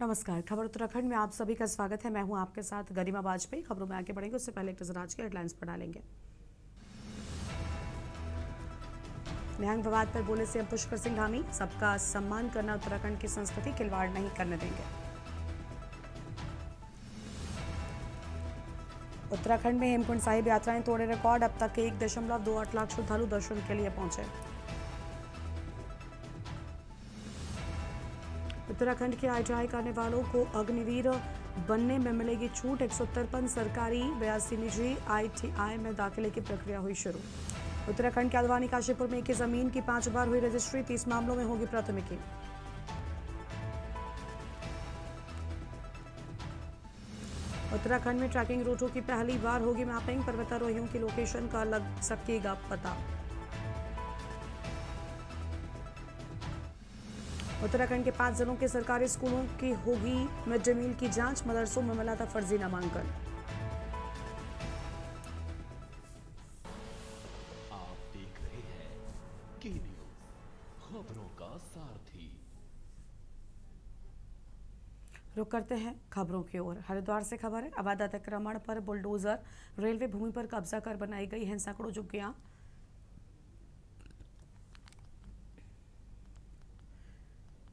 नमस्कार। खबर उत्तराखंड में आप सभी का स्वागत है। मैं हूं आपके साथ गरिमा वाजपेयी। खबरों में आगे बढ़ेंगे उससे पहले एक नजर आज की हेडलाइंस पर डालेंगे। निहंग विवाद पर बोले सीएम पुष्कर सिंह धामी, सबका सम्मान करना उत्तराखंड की संस्कृति, खिलवाड़ नहीं करने देंगे। उत्तराखंड में हेमकुंड साहिब यात्राएं तोड़े रिकॉर्ड, अब तक 1.28 लाख श्रद्धालु दर्शन के लिए पहुंचे। उत्तराखंड के आईटीआई करने वालों को अग्निवीर बनने में मिलेगी छूट। 153 सरकारी 82 निजी आईटीआई में दाखिले की प्रक्रिया हुई शुरू। उत्तराखंड के अडवाणी काशीपुर में एक ही जमीन की 5 बार हुई रजिस्ट्री, 30 मामलों में होगी प्राथमिकी। उत्तराखंड में ट्रैकिंग रूटों की पहली बार होगी मैपिंग, पर्वतारोहियों की लोकेशन का लग सकेगा पता। उत्तराखंड के 5 जिलों के सरकारी स्कूलों की होगी मिड डे मील की जांच, मदरसों में मिला था फर्जी नामांकन। आप देख रहे हैं के न्यूज, खबरों का सारथी। रुक करते हैं खबरों की ओर। हरिद्वार से खबर है। अवैध अतिक्रमण पर बुलडोजर, रेलवे भूमि पर कब्जा कर बनाई गई हैं सैकड़ों झुग्गियां।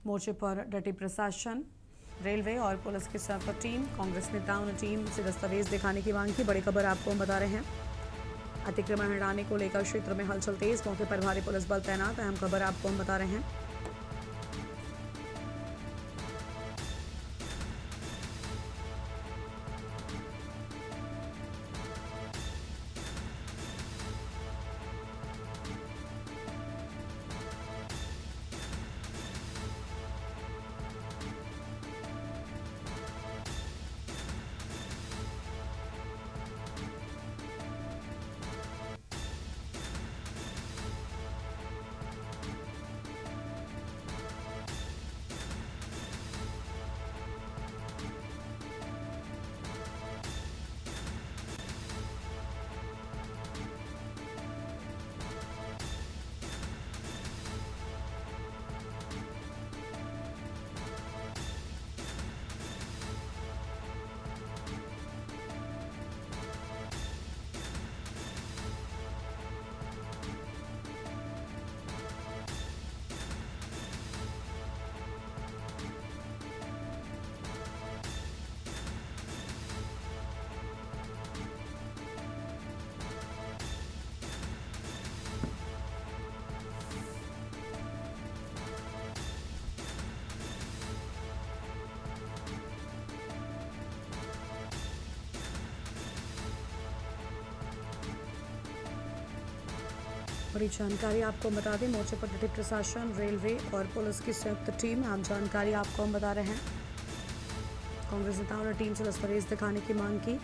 मोर्चे पर डटी प्रशासन, रेलवे और पुलिस की संयुक्त टीम। कांग्रेस नेताओं ने टीम से दस्तावेज दिखाने की मांग की। बड़ी खबर आपको हम बता रहे हैं। अतिक्रमण हटाने को लेकर क्षेत्र में हलचल तेज, मौके पर भारी पुलिस बल तैनात। अहम खबर आपको हम बता रहे हैं। बड़ी जानकारी आपको बता दें। मोर्चे पर डटे प्रशासन, रेलवे और पुलिस की संयुक्त टीम। आम जानकारी आपको हम बता रहे हैं। कांग्रेस नेताओं ने टीम से दस्तावेज दिखाने की मांग की।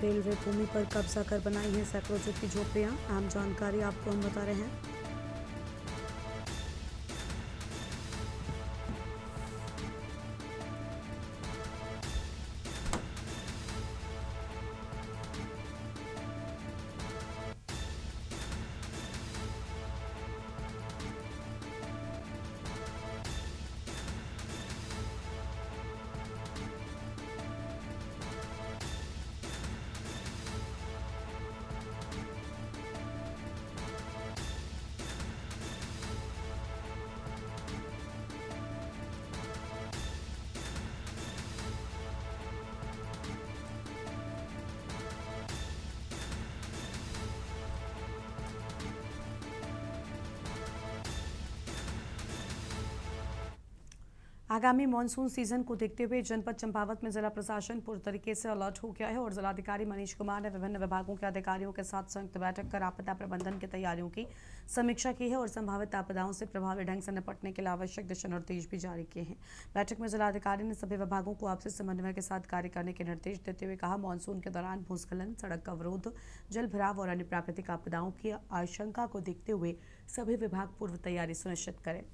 रेलवे भूमि पर कब्जा कर बनाई है सैकड़ों झुग्गी झोपड़ियां। आम जानकारी आपको हम बता रहे हैं। आगामी मानसून सीजन को देखते हुए जनपद चंपावत में जिला प्रशासन पूरी तरीके से अलर्ट हो गया है और जिलाधिकारी मनीष कुमार ने विभिन्न विभागों के अधिकारियों के साथ संयुक्त बैठक कर आपदा प्रबंधन की तैयारियों की समीक्षा की है और संभावित आपदाओं से प्रभावी ढंग से निपटने के लिए आवश्यक दिशा निर्देश भी जारी किए हैं। बैठक में जिलाधिकारी ने सभी विभागों को आपसी समन्वय के साथ कार्य करने के निर्देश देते हुए कहा, मानसून के दौरान भूस्खलन, सड़क अवरोध, जल भराव और अन्य प्राकृतिक आपदाओं की आशंका को देखते हुए सभी विभाग पूर्व तैयारी सुनिश्चित करें।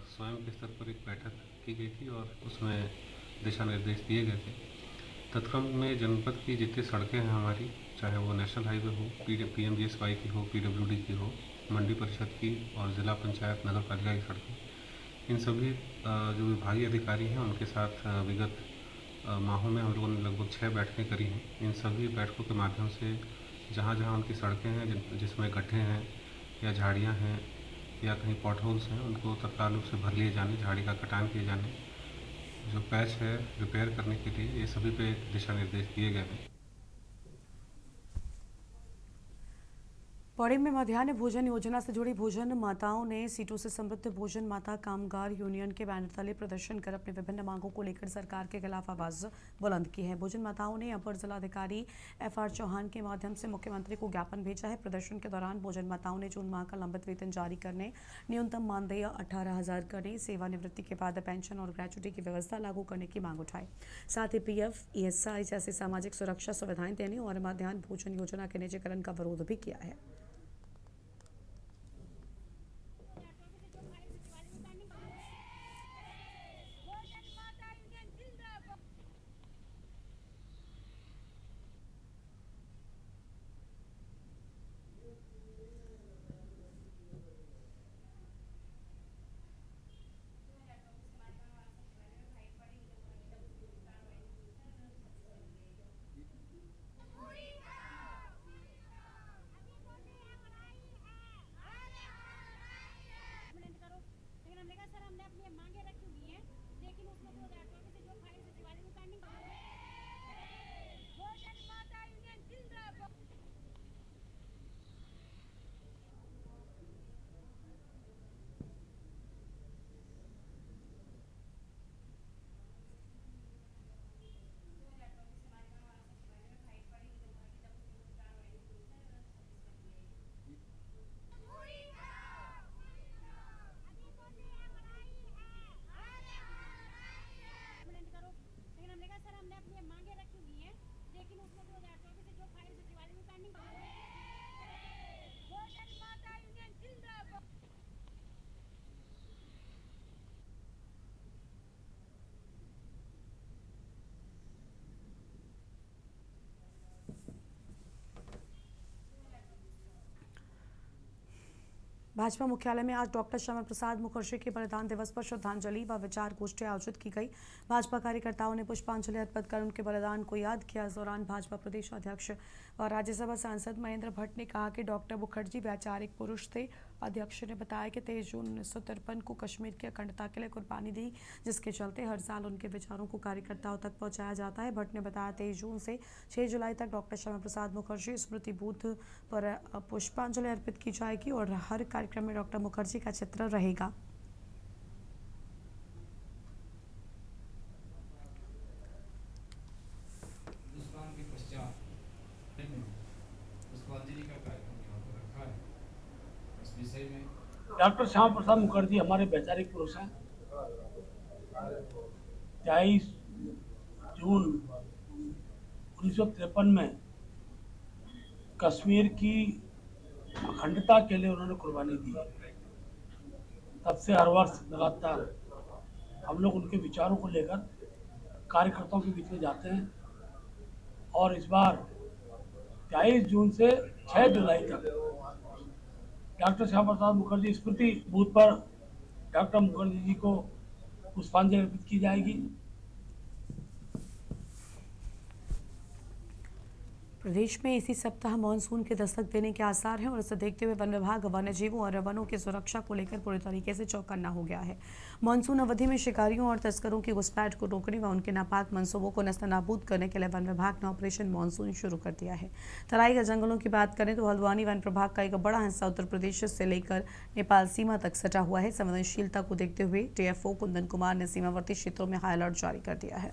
स्वयं के स्तर पर एक बैठक की गई थी और उसमें दिशा निर्देश दिए गए थे। तत्क्रम में जनपद की जितनी सड़कें हैं हमारी, चाहे वो नेशनल हाईवे हो, PMGSY की हो, PWD की हो, मंडी परिषद की और ज़िला पंचायत नगर पालिका की सड़कें, इन सभी जो विभागीय अधिकारी हैं उनके साथ विगत माहों में हम लोगों ने लगभग 6 बैठकें करी हैं। इन सभी बैठकों के माध्यम से जहाँ जहाँ उनकी सड़कें हैं जिसमें गड्ढे हैं या झाड़ियाँ हैं या कहीं पॉट होल्स हैं, उनको तत्काल रूप से भर लिए जाने, झाड़ी का कटान किए जाने, जो पैच है रिपेयर करने के लिए, ये सभी पे दिशा निर्देश दिए गए हैं। पौड़ी में मध्याह्न भोजन योजना से जुड़ी भोजन माताओं ने सीटों से समृद्ध भोजन माता कामगार यूनियन के बैनर तले प्रदर्शन कर अपनी विभिन्न मांगों को लेकर सरकार के खिलाफ आवाज बुलंद की है। भोजन माताओं ने अपर जिलाधिकारी FR चौहान के माध्यम से मुख्यमंत्री को ज्ञापन भेजा है। प्रदर्शन के दौरान भोजन माताओं ने जून माह का लंबित वेतन जारी करने, न्यूनतम मानदेय 18,000 करने, सेवानिवृत्ति के बाद पेंशन और ग्रेच्युटी की व्यवस्था लागू करने की मांग उठाई। साथ ही PF, ESI जैसी सामाजिक सुरक्षा सुविधाएं देने और मध्याह्न भोजन योजना के निजीकरण का विरोध भी किया है। भाजपा मुख्यालय में आज डॉक्टर श्यामा प्रसाद मुखर्जी के बलिदान दिवस पर श्रद्धांजलि व विचार गोष्ठी आयोजित की गई। भाजपा कार्यकर्ताओं ने पुष्पांजलि अर्पित कर उनके बलिदान को याद किया। इस दौरान भाजपा प्रदेश अध्यक्ष और राज्यसभा सांसद महेंद्र भट्ट ने कहा कि डॉक्टर मुखर्जी वैचारिक पुरुष थे। अध्यक्ष ने बताया कि 23 जून 1953 को कश्मीर की अखंडता के लिए कुर्बानी दी, जिसके चलते हर साल उनके विचारों को कार्यकर्ताओं तक पहुंचाया जाता है। भट्ट ने बताया 23 जून से 6 जुलाई तक डॉक्टर श्यामा प्रसाद मुखर्जी स्मृति बूथ पर पुष्पांजलि अर्पित की जाएगी और हर कार्यक्रम में डॉक्टर मुखर्जी का चित्र रहेगा। डॉक्टर श्यामा प्रसाद मुखर्जी हमारे वैचारिक पुरुष हैं। 23 जून 1953 में कश्मीर की अखंडता के लिए उन्होंने कुर्बानी दी। तब से हर वर्ष लगातार हम लोग उनके विचारों को लेकर कार्यकर्ताओं के बीच में जाते हैं। और इस बार 23 जून से 6 जुलाई तक डॉक्टर श्यामा प्रसाद मुखर्जी स्मृति बूथ पर डॉक्टर मुखर्जी जी को पुष्पांजलि अर्पित की जाएगी। प्रदेश में इसी सप्ताह मानसून के दस्तक देने के आसार हैं और इसे देखते हुए वन विभाग वन्य जीवों और वनों की सुरक्षा को लेकर पूरी तरीके से चौकन्ना हो गया है। मानसून अवधि में शिकारियों और तस्करों की घुसपैठ को रोकने व उनके नापाक मंसूबों को नस्तनाबूद करने के लिए वन विभाग ने ऑपरेशन मानसून शुरू कर दिया है। तराई के जंगलों की बात करें तो हल्द्वानी वन प्रभाग का एक बड़ा हिस्सा उत्तर प्रदेश से लेकर नेपाल सीमा तक सटा हुआ है। संवेदनशीलता को देखते हुए टीएफओ कुंदन कुमार ने सीमावर्ती क्षेत्रों में हाई अलर्ट जारी कर दिया है।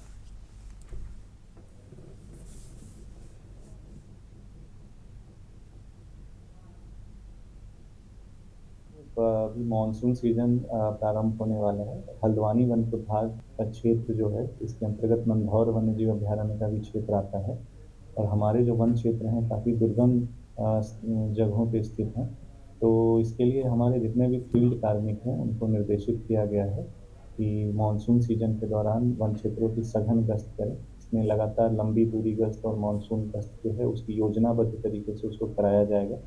अभी मानसून सीजन प्रारंभ होने वाला है। हल्द्वानी वन प्रभाग का क्षेत्र जो है इसके अंतर्गत मंदौर वन्यजीव अभयारण्य का भी क्षेत्र आता है और हमारे जो वन क्षेत्र हैं काफ़ी दुर्गम जगहों पे स्थित हैं। तो इसके लिए हमारे जितने भी फील्ड कार्मिक हैं उनको निर्देशित किया गया है कि मानसून सीजन के दौरान वन क्षेत्रों की सघन गश्त करें। इसमें लगातार लंबी दूरी गश्त और मानसून गश्त जो है उसकी योजनाबद्ध तरीके से उसको कराया जाएगा।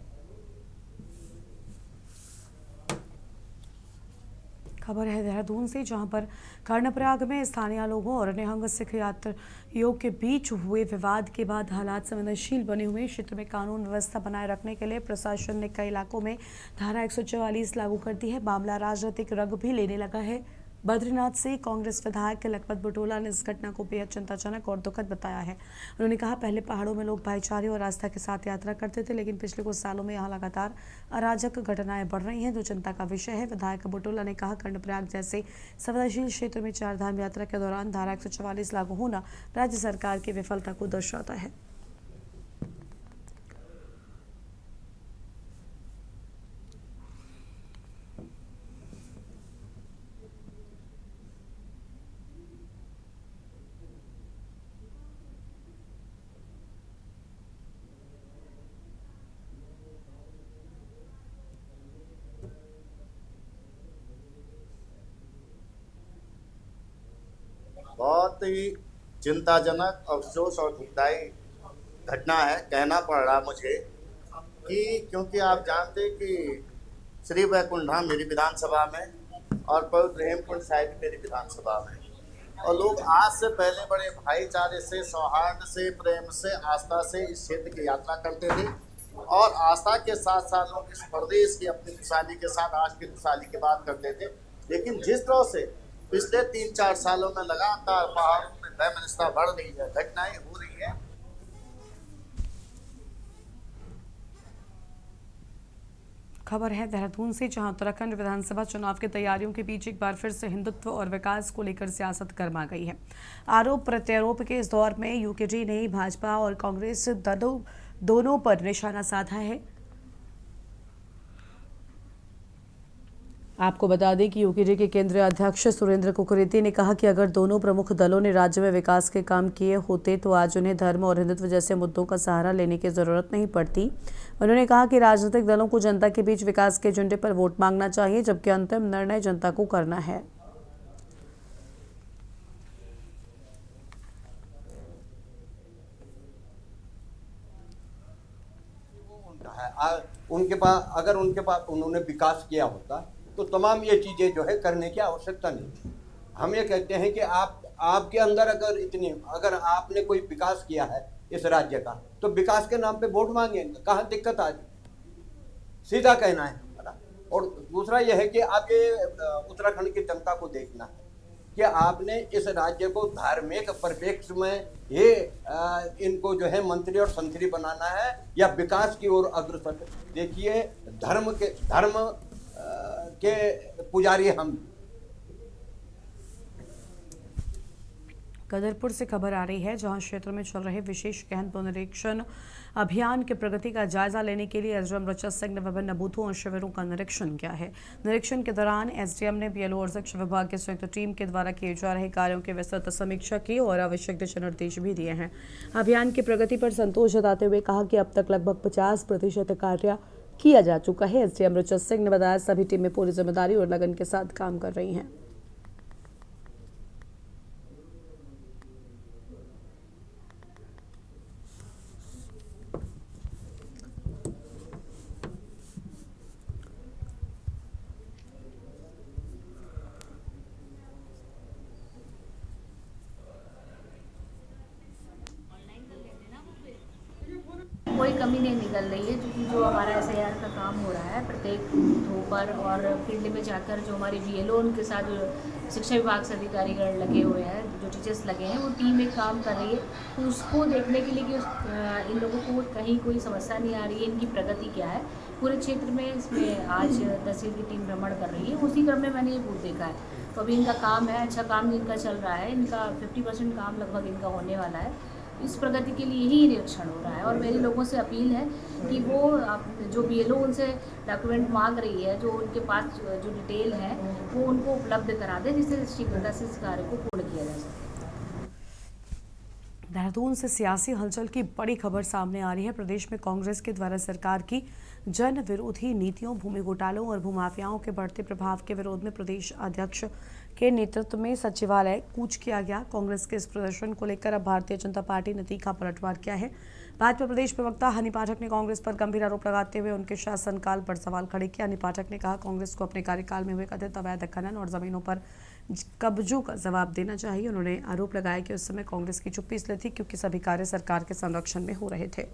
खबर है देहरादून से, जहां पर कर्णप्रयाग में स्थानीय लोगों और निहंग सिख यात्रियों के बीच हुए विवाद के बाद हालात संवेदनशील बने हुए। क्षेत्र में कानून व्यवस्था बनाए रखने के लिए प्रशासन ने कई इलाकों में धारा 144 लागू कर दी है। मामला राजनीतिक रंग भी लेने लगा है। बद्रीनाथ से कांग्रेस विधायक लखपत बुटोला ने इस घटना को बेहद चिंताजनक और दुखद बताया है। उन्होंने कहा, पहले पहाड़ों में लोग भाईचारे और आस्था के साथ यात्रा करते थे, लेकिन पिछले कुछ सालों में यहाँ लगातार अराजक घटनाएं बढ़ रही हैं, जो चिंता का विषय है। विधायक बुटोला ने कहा, कर्णप्रयाग जैसे संवेदनशील क्षेत्र में चारधाम यात्रा के दौरान धारा 144 लागू होना राज्य सरकार की विफलता को दर्शाता है। बहुत ही चिंताजनक, अफसोस और दुखदायी घटना है। कहना पड़ रहा मुझे कि क्योंकि आप जानते कि श्री वैकुंठ धाम मेरी विधानसभा में और पवित्र हेमकुंड साहिब मेरी विधानसभा में, और लोग आज से पहले बड़े भाईचारे से, सौहार्द से, प्रेम से, आस्था से इस क्षेत्र की यात्रा करते थे और आस्था के साथ साथ लोग इस प्रदेश की अपनी खुशहाली के साथ आज की खुशहाली की बात करते थे। लेकिन जिस तरह से पिछले 3-4 सालों में लगातार पहाड़ों में वैमनस्यता बढ़ रही है, घटनाएं हो रही है। खबर है देहरादून से, जहां उत्तराखंड विधानसभा चुनाव की तैयारियों के बीच एक बार फिर से हिंदुत्व और विकास को लेकर सियासत गर्मा गई है। आरोप प्रत्यारोप के इस दौर में यूकेडी ने भाजपा और कांग्रेस दोनों पर निशाना साधा है। आपको बता दें कि यूकेडी के केंद्रीय अध्यक्ष सुरेंद्र कुकरेती ने कहा कि अगर दोनों प्रमुख दलों ने राज्य में विकास के काम किए होते तो आज उन्हें धर्म और हिंदुत्व जैसे मुद्दों का सहारा लेने की जरूरत नहीं पड़ती। उन्होंने कहा कि राजनीतिक दलों को जनता के बीच विकास के एजेंडे पर वोट मांगना चाहिए, जबकि अंतिम निर्णय जनता को करना है। उनके पास उन्होंने विकास किया होता तो तमाम ये चीज़ें जो है करने की आवश्यकता नहीं थी। हम ये कहते हैं कि आपके अंदर अगर आपने कोई विकास किया है इस राज्य का, तो विकास के नाम पे वोट मांगे, कहाँ दिक्कत आ जाए, सीधा कहना है हमारा। और दूसरा यह है कि आप ये उत्तराखंड की जनता को देखना है कि आपने इस राज्य को धार्मिक परिप्रेक्ष्य में ये इनको जो है मंत्री और संतरी बनाना है या विकास की ओर अग्रसर। देखिए, धर्म के पुजारी हम। कदरपुर से खबर आ रही है, जहां क्षेत्र में चल रहे विशेष गहन पुनरीक्षण अभियान की प्रगति का जायजा लेने के लिए एसडीएम ऋचा सिंह ने विभिन्न बूथों और शिविरों का निरीक्षण किया है। निरीक्षण के दौरान एसडीएम ने बीएलओ और शिक्षा विभाग की संयुक्त टीम के द्वारा किए जा रहे कार्यों की विस्तृत समीक्षा की और आवश्यक दिशा निर्देश भी दिए हैं। अभियान की प्रगति पर संतोष जताते हुए कहा कि अब तक लगभग 50% कार्य किया जा चुका है। एसडीएम ऋचा सिंह ने बताया, सभी टीमें पूरी जिम्मेदारी और लगन के साथ काम कर रही हैं। कोई कमी नहीं निकल रही है, क्योंकि जो हमारा SIR का काम हो रहा है प्रत्येक बूथों पर और फील्ड में जाकर जो हमारे BLO उनके साथ जो शिक्षा विभाग से अधिकारीगण लगे हुए हैं, जो टीचर्स लगे हैं, वो टीम एक काम कर रही है, तो उसको देखने के लिए कि इन लोगों को कहीं कोई समस्या नहीं आ रही है, इनकी प्रगति क्या है पूरे क्षेत्र में। इसमें आज तहसील की टीम भ्रमण कर रही है, उसी क्रम में मैंने ये बूथ देखा है। तो अभी इनका काम है, अच्छा काम इनका चल रहा है, इनका 50% काम लगभग इनका होने वाला है। इस प्रगति के लिए ही निरीक्षण हो रहा है और मेरी लोगों से अपील है कि वो जो BLO उनसे डॉक्यूमेंट मांग रही है, जो उनके पास जो डिटेल है वो उनको उपलब्ध करा दे, जिससे शीघ्रता से इस कार्य को पूर्ण किया जा सके। देहरादून से सियासी हलचल की बड़ी खबर सामने आ रही है। प्रदेश में कांग्रेस के द्वारा सरकार की जन विरोधी नीतियों, भूमि घोटालों और भूमाफियाओं के बढ़ते प्रभाव के विरोध में प्रदेश अध्यक्ष के नेतृत्व में सचिवालय कूच किया गया। कांग्रेस के इस प्रदर्शन को लेकर अब भारतीय जनता पार्टी ने तीखा पलटवार किया है। भाजपा प्रदेश प्रवक्ता हनी पाठक ने कांग्रेस पर गंभीर आरोप लगाते हुए उनके शासनकाल पर सवाल खड़े किया। हनी पाठक ने कहा, कांग्रेस को अपने कार्यकाल में हुए कथित अवैध खनन और जमीनों पर कब्जों का जवाब देना चाहिए। उन्होंने आरोप लगाया कि उस समय कांग्रेस की चुप्पी इसलिए थी क्योंकि सभी कार्य सरकार के संरक्षण में हो रहे थे।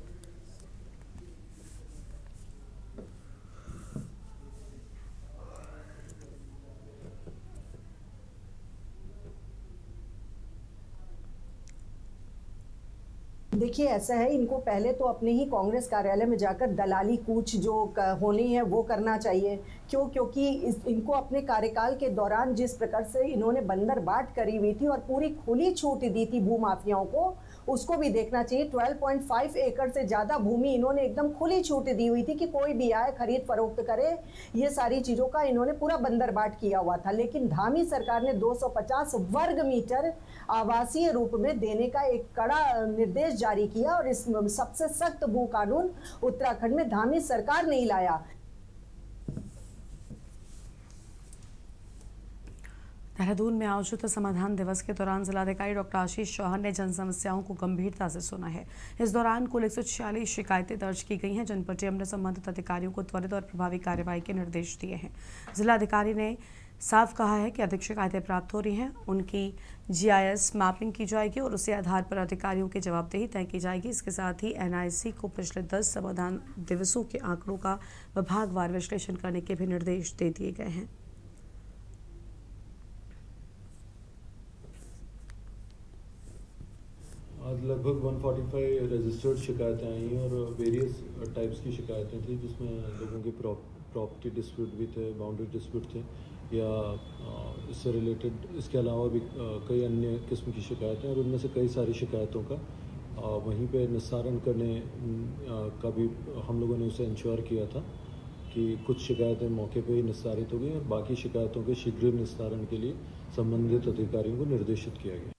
देखिए, ऐसा है, इनको पहले तो अपने ही कांग्रेस कार्यालय में जाकर दलाली कूच जो होनी है वो करना चाहिए। क्योंकि इनको अपने कार्यकाल के दौरान जिस प्रकार से इन्होंने बंदर बाट करी हुई थी और पूरी खुली छूट दी थी भूमाफियाओं को, उसको भी देखना चाहिए। 12.5 एकड़ से ज़्यादा भूमि इन्होंने एकदम खुली छूट दी हुई थी कि कोई भी आए खरीद फरोख्त करे, ये सारी चीज़ों का इन्होंने पूरा बंदरबाट किया हुआ था। लेकिन धामी सरकार ने 250 वर्ग मीटर आवासीय रूप में देने का एक कड़ा निर्देश जारी किया और इस सबसे सख्त भू कानून उत्तराखंड में धामी सरकार नहीं लाया। देहरादून में आयोजित समाधान दिवस के दौरान जिलाधिकारी डॉक्टर आशीष चौहान ने जन समस्याओं को गंभीरता से सुना है। इस दौरान कुल 146 शिकायतें दर्ज की गई हैं, जिन पर टीम ने संबंधित अधिकारियों को त्वरित और प्रभावी कार्रवाई के निर्देश दिए हैं। जिलाधिकारी ने साफ कहा है कि अधिक शिकायतें प्राप्त हो रही हैं, उनकी GIS मैपिंग की जाएगी और उसी आधार पर अधिकारियों की जवाबदेही तय की जाएगी। इसके साथ ही NIC को पिछले 10 समाधान दिवसों के आंकड़ों का विभागवार विश्लेषण करने के भी निर्देश दे दिए गए हैं। आज लगभग 145 रजिस्टर्ड शिकायतें आई हैं और वेरियस टाइप्स की शिकायतें थी, जिसमें लोगों के प्रॉपर्टी डिस्प्यूट भी थे, बाउंड्री डिस्प्यूट थे या इससे रिलेटेड, इसके अलावा भी कई अन्य किस्म की शिकायतें, और उनमें से कई सारी शिकायतों का वहीं पे निस्तारण करने का भी हम लोगों ने उसे इंश्योर किया था कि कुछ शिकायतें मौके पे ही निस्तारित हो गई और बाकी शिकायतों के शीघ्र निस्तारण के लिए संबंधित अधिकारियों को निर्देशित किया गया।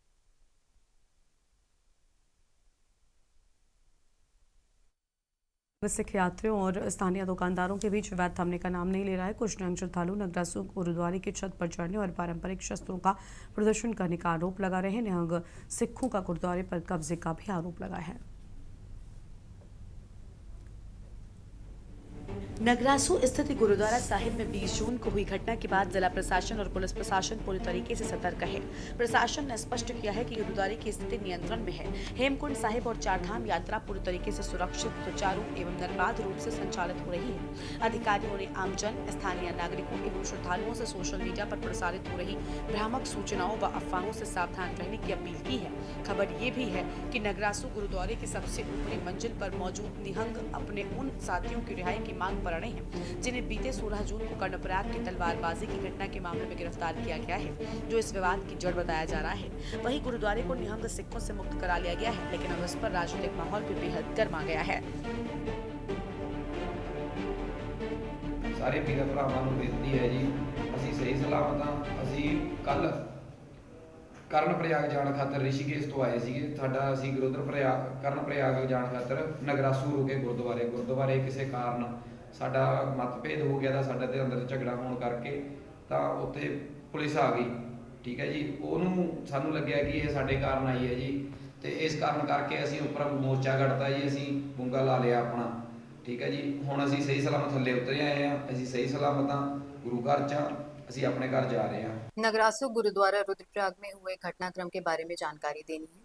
सिख यात्रियों और स्थानीय दुकानदारों के बीच विवाद थमने का नाम नहीं ले रहा है। कुछ नंग श्रद्धालु नगरासू गुरुद्वारे की छत पर चढ़ने और पारंपरिक शस्त्रों का प्रदर्शन करने का आरोप लगा रहे हैं। निहंग सिखों का गुरुद्वारे पर कब्जे का भी आरोप लगा है। नगरासू स्थित गुरुद्वारा साहिब में 20 जून को हुई घटना के बाद जिला प्रशासन और पुलिस प्रशासन पूरी तरीके से सतर्क है। प्रशासन ने स्पष्ट किया है कि गुरुद्वारे की स्थिति नियंत्रण में है। हेमकुंड साहिब और चारधाम यात्रा पूरी तरीके से सुरक्षित, सुचारू एवं निर्बाध रूप से संचालित हो रही है। अधिकारियों ने आमजन, स्थानीय नागरिकों एवं श्रद्धालुओं से सोशल मीडिया पर प्रसारित हो रही भ्रामक सूचनाओं व अफवाहों से सावधान रहने की अपील की है। खबर ये भी है कि नगरासू गुरुद्वारे की सबसे ऊपरी मंजिल पर मौजूद निहंग अपने उन साथियों की रिहाई की मांग पर अड़े हैं, जिन्हें बीते 16 जून को कर्णप्रयाग की तलवारबाजी की घटना के मामले में गिरफ्तार किया गया है, जो इस विवाद की जड़ बताया जा रहा है। वहीं गुरुद्वारे को निहंग सिखों से मुक्त करा लिया गया है, लेकिन अब इस पर राजनीतिक माहौल भी बेहद गर्मा गया है। सारे वीर भरावां नूं बेनती है जी, ਅਸੀਂ सही सलामत हाँ। ਅਸੀਂ ਕੱਲ कर्णप्रयाग जाण खातर ऋषिकेश तो आए ਸੀਗੇ। ਸਾਡਾ ਅਸੀਂ कर्णप्रयाग जाण खातर नगरासू रुके गुरुद्वारे ਕਿਸੇ ਕਾਰਨ ਸਾਡਾ मतभेद हो गया था, ਸਾਡੇ ਦੇ ਅੰਦਰ ਝਗੜਾ ਹੋਣ ਕਰਕੇ ਤਾਂ ਉੱਥੇ ਪੁਲਿਸ ਆ ਗਈ। ਠੀਕ ਹੈ ਜੀ, ਉਹਨੂੰ ਸਾਨੂੰ ਲੱਗਿਆ ਕਿ ਇਹ ਸਾਡੇ ਕਾਰਨ ਆਈ ਹੈ ਜੀ, ਤੇ ਇਸ ਕਾਰਨ ਕਰਕੇ ਅਸੀਂ ਉੱਪਰ ਮੋਰਚਾ ਕੱਢਤਾ ਜੀ, ਅਸੀਂ ਬੁੰਗਾ ਲਾ ਲਿਆ ਆਪਣਾ। ਠੀਕ ਹੈ ਜੀ, ਹੁਣ ਅਸੀਂ ਸਹੀ ਸਲਾਮਤ ਥੱਲੇ ਉਤਰ ਆਏ ਹਾਂ, ਅਸੀਂ ਸਹੀ सलामत हाँ, गुरु घर च ਅਸੀਂ अपने घर जा रहे हैं। नगरासू गुरुद्वारा रुद्रप्रयाग में हुए घटनाक्रम के बारे में जानकारी देनी है।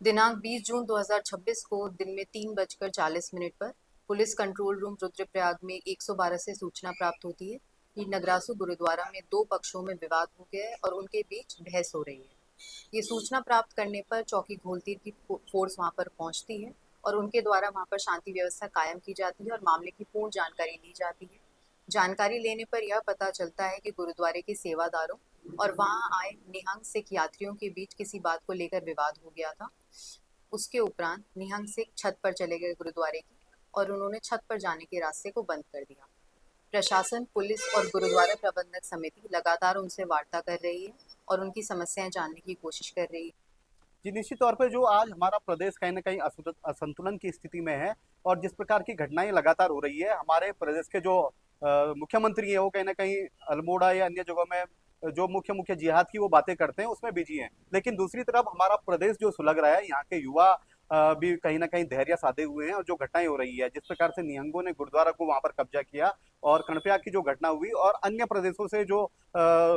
दिनांक 20 जून 2026 को दिन में 3:40 पर पुलिस कंट्रोल रूम रुद्रप्रयाग में 112 से सूचना प्राप्त होती है कि नगरासू गुरुद्वारा में दो पक्षों में विवाद हो गया है और उनके बीच बहस हो रही है। ये सूचना प्राप्त करने पर चौकी घोलतीर की फोर्स वहां पर पहुंचती है और उनके द्वारा वहां पर शांति व्यवस्था कायम की जाती है और मामले की पूर्ण जानकारी ली जाती है। जानकारी लेने पर यह पता चलता है कि गुरुद्वारे के सेवादारों और वहां आए निहंग सिख यात्रियों के बीच किसी बात को लेकर विवाद हो गया था। उसके उपरांत निहंग सिख छत पर चले गए गुरुद्वारे की और उन्होंने छत पर जाने के रास्ते को बंद कर दिया। प्रशासन, पुलिस और गुरुद्वारा प्रबंधक समिति लगातार उनसे वार्ता कर रही है और उनकी समस्याएं जानने की कोशिश कर रही है। जी, निश्चित तौर पर जो आज हमारा प्रदेश कहीं ना कहीं असंतुलन की स्थिति में है और जिस प्रकार की घटनाएं लगातार हो रही है, हमारे प्रदेश के जो मुख्यमंत्री है वो कहीं ना कहीं अल्मोड़ा या अन्य जगहों में जो मुख्य जिहाद की वो बातें करते हैं उसमें बिजी हैं। लेकिन दूसरी तरफ हमारा प्रदेश जो सुलग रहा है, यहाँ के युवा भी कहीं ना कहीं धैर्य साधे हुए हैं और जो घटनाएं हो रही है, जिस प्रकार से निहंगों ने गुरुद्वारा को वहां पर कब्जा किया और कर्णप्रयाग की जो घटना हुई और अन्य प्रदेशों से जो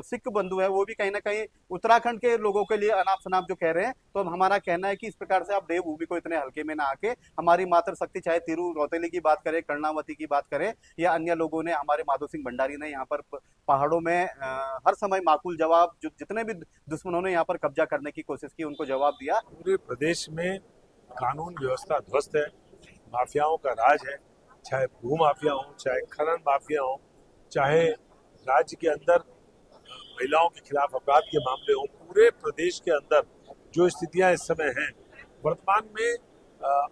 सिख बंधु है वो भी कहीं ना कहीं उत्तराखंड के लोगों के लिए अनाप शनाप जो कह रहे हैं, तो हमारा कहना है कि इस प्रकार से आप देवभूमि को इतने हल्के में ना आके हमारी मातृशक्ति, चाहे तिरु रौतेली की बात करें, कर्णावती की बात करें या अन्य लोगों ने, हमारे माधो सिंह भंडारी ने यहाँ पर पहाड़ों में हर समय माकूल जवाब, जो जितने भी दुश्मनों ने यहाँ पर कब्जा करने की कोशिश की उनको जवाब दिया। पूरे प्रदेश में कानून व्यवस्था ध्वस्त है, माफियाओं का राज है, चाहे भू माफिया हो, चाहे खनन माफिया हो, चाहे राज्य के अंदर महिलाओं के खिलाफ अपराध के मामले हो। पूरे प्रदेश के अंदर जो स्थितियां इस समय हैं, वर्तमान में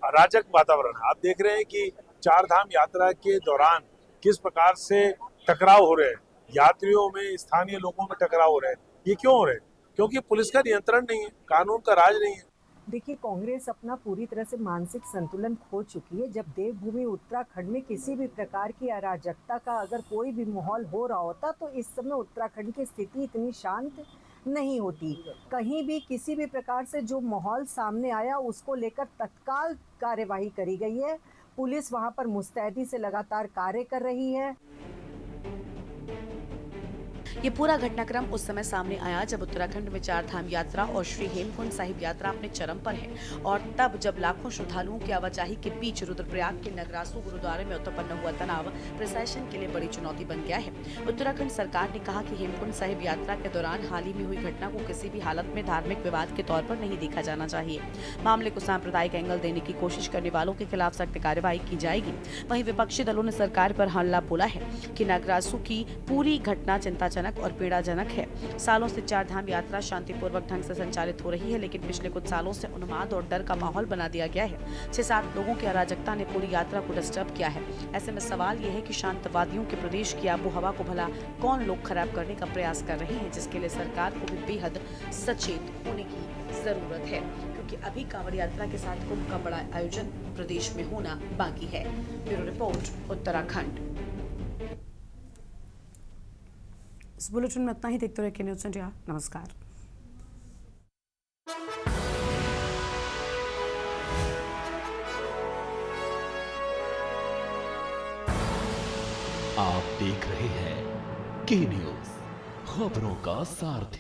अराजक वातावरण है। आप देख रहे हैं कि चार धाम यात्रा के दौरान किस प्रकार से टकराव हो रहे हैं, यात्रियों में, स्थानीय लोगों में टकराव हो रहे हैं। ये क्यों हो रहे हैं? क्योंकि पुलिस का नियंत्रण नहीं है, कानून का राज नहीं है। देखिए, कांग्रेस अपना पूरी तरह से मानसिक संतुलन खो चुकी है। जब देवभूमि उत्तराखंड में किसी भी प्रकार की अराजकता का अगर कोई भी माहौल हो रहा होता तो इस समय उत्तराखंड की स्थिति इतनी शांत नहीं होती। कहीं भी किसी भी प्रकार से जो माहौल सामने आया उसको लेकर तत्काल कार्यवाही करी गई है। पुलिस वहां पर मुस्तैदी से लगातार कार्य कर रही है। ये पूरा घटनाक्रम उस समय सामने आया जब उत्तराखंड में चार धाम यात्रा और श्री हेमकुंड साहिब यात्रा अपने चरम पर है और तब जब लाखों श्रद्धालुओं की आवाजाही के बीच रुद्रप्रयाग के नगरासू गुरुद्वारे में उत्पन्न हुआ तनाव प्रशासन के लिए बड़ी चुनौती बन गया है। उत्तराखंड सरकार ने कहा कि हेमकुंड साहिब यात्रा के दौरान हाल ही में हुई घटना को किसी भी हालत में धार्मिक विवाद के तौर पर नहीं देखा जाना चाहिए। मामले को सांप्रदायिक एंगल देने की कोशिश करने वालों के खिलाफ सख्त कार्रवाई की जाएगी। वहीं विपक्षी दलों ने सरकार पर हमला बोला है कि नगरासू की पूरी घटना चिंताजनक और पीड़ाजनक है। सालों से चार धाम यात्रा शांतिपूर्वक ढंग से संचालित हो रही है, लेकिन पिछले कुछ सालों से उन्माद और डर का माहौल बना दिया गया है। 6-7 लोगों की अराजकता ने पूरी यात्रा को डिस्टर्ब किया है। ऐसे में सवाल यह है कि शांतवादियों के प्रदेश की आबो हवा को भला कौन लोग खराब करने का प्रयास कर रहे हैं, जिसके लिए सरकार को भी बेहद सचेत होने की जरूरत है, क्योंकि अभी कांवड़ यात्रा के साथ कुंभ का बड़ा आयोजन प्रदेश में होना बाकी है। Bureau report, Uttarakhand. इस बुलेटिन में इतना ही। देखते रहिए न्यूज़ इंडिया। नमस्कार। आप देख रहे हैं के न्यूज़, खबरों का सारथी।